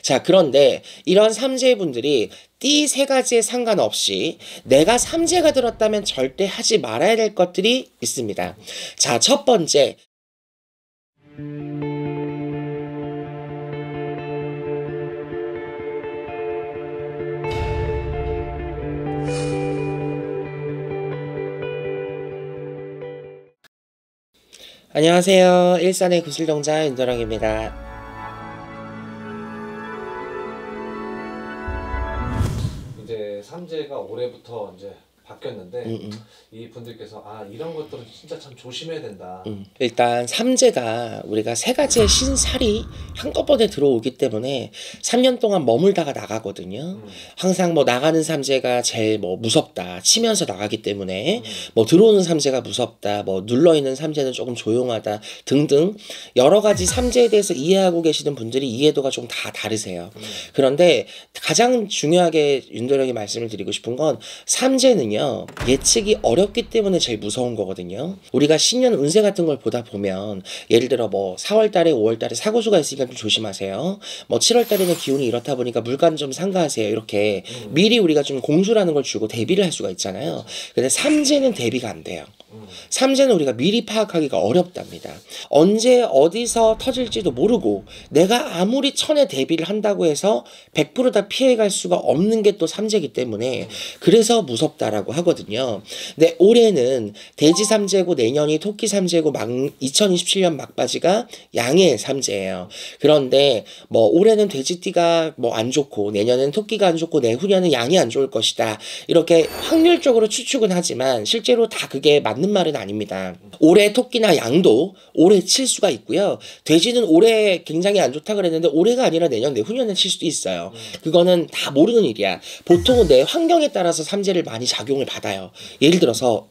자, 그런데 이런 삼재분들이 띠 세 가지에 상관없이 내가 삼재가 들었다면 절대 하지 말아야 될 것들이 있습니다. 자, 첫 번째. 안녕하세요. 일산의 구슬동자 윤도령입니다. 이제 삼재가 올해부터 이제 바뀌었는데 이 분들께서 이런 것들은 진짜 참 조심해야 된다. 일단 삼재가 우리가 세 가지의 신살이 한꺼번에 들어오기 때문에 3년 동안 머물다가 나가거든요. 항상 뭐 나가는 삼재가 제일 뭐 무섭다 치면서 나가기 때문에 뭐 들어오는 삼재가 무섭다, 뭐 눌러있는 삼재는 조금 조용하다 등등 여러 가지 삼재에 대해서 이해하고 계시는 분들이 이해도가 좀 다 다르세요. 그런데 가장 중요하게 윤도령이 말씀을 드리고 싶은 건 삼재는요, 예측이 어렵기 때문에 제일 무서운 거거든요. 우리가 신년 운세 같은 걸 보다 보면 예를 들어 뭐 4월달에 5월달에 사고수가 있으니까 좀 조심하세요. 뭐 7월달에는 기운이 이렇다 보니까 물건 좀 삼가하세요. 이렇게 미리 우리가 좀 공수라는 걸 주고 대비를 할 수가 있잖아요. 근데 삼재는 대비가 안 돼요. 삼재는 우리가 미리 파악하기가 어렵답니다. 언제 어디서 터질지도 모르고 내가 아무리 천에 대비를 한다고 해서 100% 다 피해갈 수가 없는 게 또 삼재이기 때문에 그래서 무섭다라고 하거든요. 근데 올해는 돼지 삼재고 내년이 토끼 삼재고 2027년 막바지가 양의 삼재예요. 그런데 뭐 올해는 돼지띠가 뭐 안 좋고 내년은 토끼가 안 좋고 내후년은 양이 안 좋을 것이다, 이렇게 확률적으로 추측은 하지만 실제로 다 그게 맞는 말은 아닙니다. 올해 토끼나 양도 올해 칠 수가 있고요. 돼지는 올해 굉장히 안 좋다 그랬는데 올해가 아니라 내년 내후년에 칠 수도 있어요. 그거는 다 모르는 일이야. 보통은 내 환경에 따라서 삼재를 많이 작용을 받아요. 예를 들어서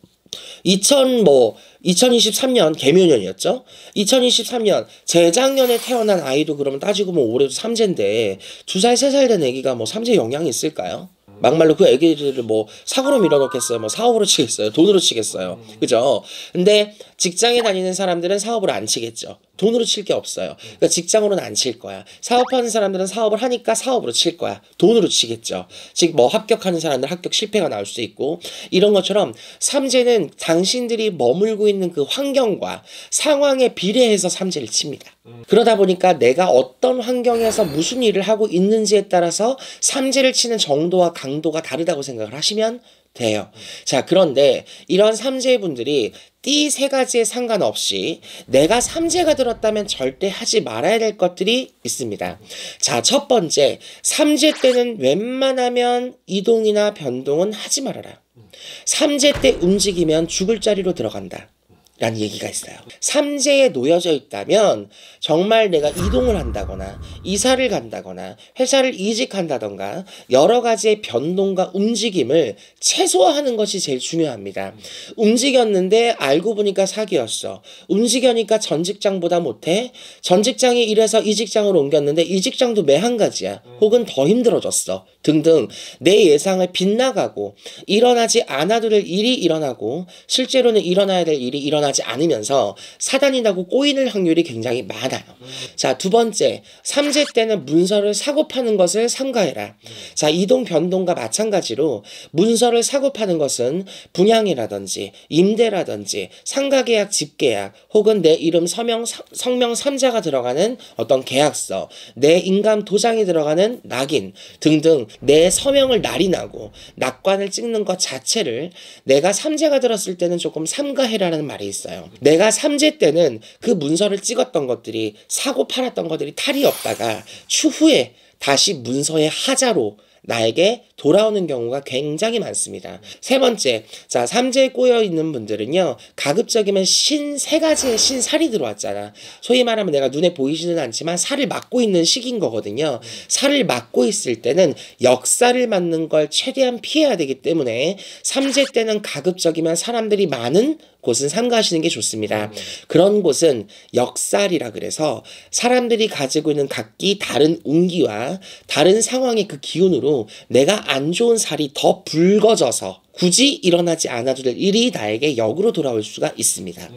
2023년 개묘년이었죠. 2023년 재작년에 태어난 아이도 그러면 따지고 보면 올해도 삼재인데 2살 3살 된 애기가 뭐 삼재 영향이 있을까요? 막말로 그 애기들을 뭐 사고로 밀어넣겠어요? 뭐 사업으로 치겠어요? 돈으로 치겠어요? 그죠? 근데 직장에 다니는 사람들은 사업으로 안 치겠죠. 돈으로 칠 게 없어요. 그러니까 직장으로는 안 칠 거야. 사업하는 사람들은 사업을 하니까 사업으로 칠 거야. 돈으로 치겠죠. 즉 뭐 합격하는 사람들 합격 실패가 나올 수도 있고, 이런 것처럼 삼재는 당신들이 머물고 있는 그 환경과 상황에 비례해서 삼재를 칩니다. 그러다 보니까 내가 어떤 환경에서 무슨 일을 하고 있는지에 따라서 삼재를 치는 정도와 강도가 다르다고 생각을 하시면 돼요. 자, 그런데 이런 삼재분들이 띠 세 가지에 상관없이 내가 삼재가 들었다면 절대 하지 말아야 될 것들이 있습니다. 자, 첫 번째, 삼재 때는 웬만하면 이동이나 변동은 하지 말아라. 삼재 때 움직이면 죽을 자리로 들어간다 라는 얘기가 있어요. 삼재에 놓여져 있다면 정말 내가 이동을 한다거나 이사를 간다거나 회사를 이직한다던가 여러 가지의 변동과 움직임을 최소화하는 것이 제일 중요합니다. 움직였는데 알고 보니까 사기였어. 움직여니까 전 직장보다 못해. 전 직장이 이래서 이 직장으로 옮겼는데 이 직장도 매한가지야. 혹은 더 힘들어졌어. 등등 내 예상을 빗나가고 일어나지 않아도 될 일이 일어나고 실제로는 일어나야 될 일이 일어나지 않으면서 사단이 나고 꼬이는 확률이 굉장히 많아요. 자, 두 번째, 삼재 때는 문서를 사고 파는 것을 삼가해라. 자, 이동 변동과 마찬가지로 문서를 사고 파는 것은 분양이라든지 임대라든지 상가계약, 집계약, 혹은 내 이름 성명 삼자가 들어가는 어떤 계약서, 내 인감 도장이 들어가는 낙인 등등 내 서명을 날인하고 낙관을 찍는 것 자체를 내가 삼재가 들었을 때는 조금 삼가해라는 말이 있어요. 내가 삼재 때는 그 문서를 찍었던 것들이 사고 팔았던 것들이 탈이 없다가 추후에 다시 문서의 하자로 나에게 돌아오는 경우가 굉장히 많습니다. 세 번째, 자, 삼재에 꼬여 있는 분들은요, 가급적이면 세 가지의 신살이 들어왔잖아. 소위 말하면 내가 눈에 보이지는 않지만 살을 막고 있는 시기인 거거든요. 살을 막고 있을 때는 역살을 맞는 걸 최대한 피해야 되기 때문에 삼재 때는 가급적이면 사람들이 많은 곳은 삼가하시는 게 좋습니다. 그런 곳은 역살이라 그래서 사람들이 가지고 있는 각기 다른 운기와 다른 상황의 그 기운으로 내가 안 좋은 살이 더 붉어져서 굳이 일어나지 않아도 될 일이 나에게 역으로 돌아올 수가 있습니다.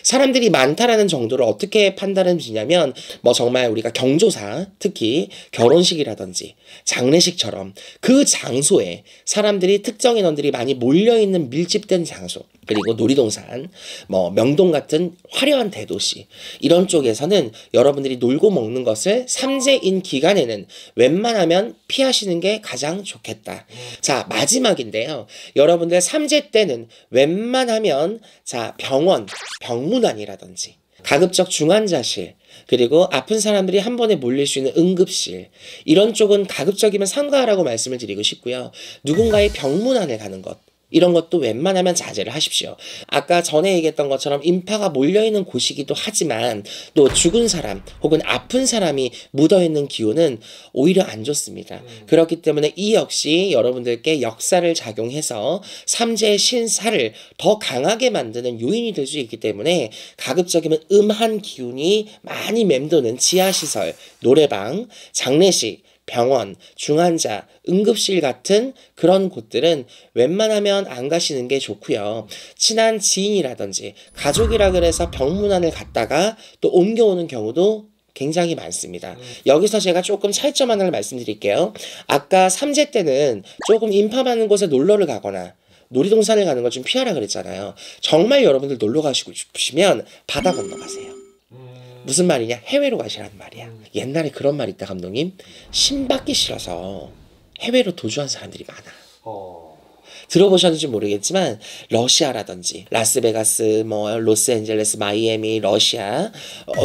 사람들이 많다라는 정도를 어떻게 판단을 주냐면 뭐 정말 우리가 경조사, 특히 결혼식이라든지 장례식처럼 그 장소에 사람들이 특정 인원들이 많이 몰려있는 밀집된 장소, 그리고 놀이동산, 뭐 명동 같은 화려한 대도시 이런 쪽에서는 여러분들이 놀고 먹는 것을 삼재인 기간에는 웬만하면 피하시는 게 가장 좋겠다. 자, 마지막인데요. 여러분들 삼재 때는 웬만하면 자, 병원, 병문안이라든지 가급적 중환자실, 그리고 아픈 사람들이 한 번에 몰릴 수 있는 응급실, 이런 쪽은 가급적이면 삼가하라고 말씀을 드리고 싶고요. 누군가의 병문안에 가는 것, 이런 것도 웬만하면 자제를 하십시오. 아까 전에 얘기했던 것처럼 인파가 몰려있는 곳이기도 하지만 또 죽은 사람 혹은 아픈 사람이 묻어있는 기운은 오히려 안 좋습니다. 그렇기 때문에 이 역시 여러분들께 역사를 작용해서 삼재의 신사를 더 강하게 만드는 요인이 될 수 있기 때문에 가급적이면 음한 기운이 많이 맴도는 지하시설, 노래방, 장례식, 병원, 중환자, 응급실 같은 그런 곳들은 웬만하면 안 가시는 게 좋고요. 친한 지인이라든지 가족이라 그래서 병문안을 갔다가 또 옮겨오는 경우도 굉장히 많습니다. 여기서 제가 조금 차이점 하나를 말씀드릴게요. 아까 삼재 때는 조금 인파 많은 곳에 놀러를 가거나 놀이동산을 가는 걸 좀 피하라 그랬잖아요. 정말 여러분들 놀러 가시고 싶으시면 바다 건너가세요. 무슨 말이냐? 해외로 가시라는 말이야. 옛날에 그런 말 있다, 감독님. 신 받기 싫어서 해외로 도주한 사람들이 많아. 들어보셨는지 모르겠지만 러시아라든지 라스베가스, 뭐 로스앤젤레스, 마이애미, 러시아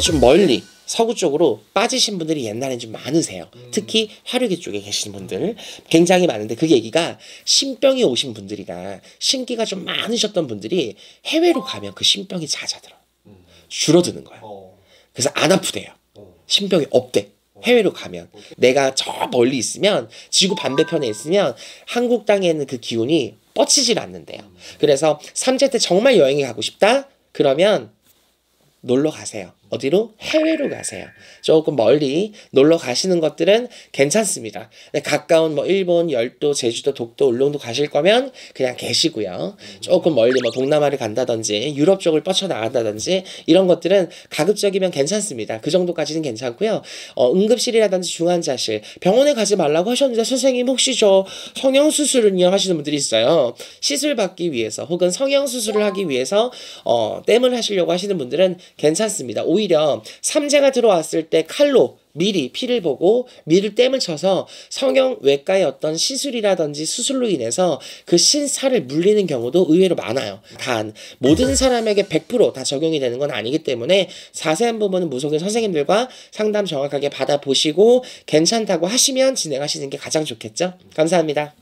좀 멀리 서구 쪽으로 빠지신 분들이 옛날엔 좀 많으세요. 특히 화류계 쪽에 계시는 분들 굉장히 많은데 그 얘기가 신병이 오신 분들이나 신기가 좀 많으셨던 분들이 해외로 가면 그 신병이 잦아들어. 줄어드는 거예요. 그래서 안 아프대요. 신병이 없대. 해외로 가면. 내가 저 멀리 있으면, 지구 반대편에 있으면 한국 땅에 있는 그 기운이 뻗치질 않는데요. 그래서 삼재 때 정말 여행이 가고 싶다? 그러면 놀러 가세요. 어디로? 해외로 가세요. 조금 멀리 놀러 가시는 것들은 괜찮습니다. 가까운 뭐 일본, 열도, 제주도, 독도, 울릉도 가실 거면 그냥 계시고요. 조금 멀리 뭐 동남아를 간다든지 유럽 쪽을 뻗쳐나간다든지 이런 것들은 가급적이면 괜찮습니다. 그 정도까지는 괜찮고요. 응급실이라든지 중환자실, 병원에 가지 말라고 하셨는데 선생님 혹시 저 성형수술은요? 하시는 분들이 있어요. 시술 받기 위해서 혹은 성형수술을 하기 위해서 땜을 하시려고 하시는 분들은 괜찮습니다. 오히려 삼재가 들어왔을 때 칼로 미리 피를 보고 미리 땜을 쳐서 성형외과의 어떤 시술이라든지 수술로 인해서 그 신사를 물리는 경우도 의외로 많아요. 단 모든 사람에게 100% 다 적용이 되는 건 아니기 때문에 자세한 부분은 무속인 선생님들과 상담 정확하게 받아보시고 괜찮다고 하시면 진행하시는 게 가장 좋겠죠. 감사합니다.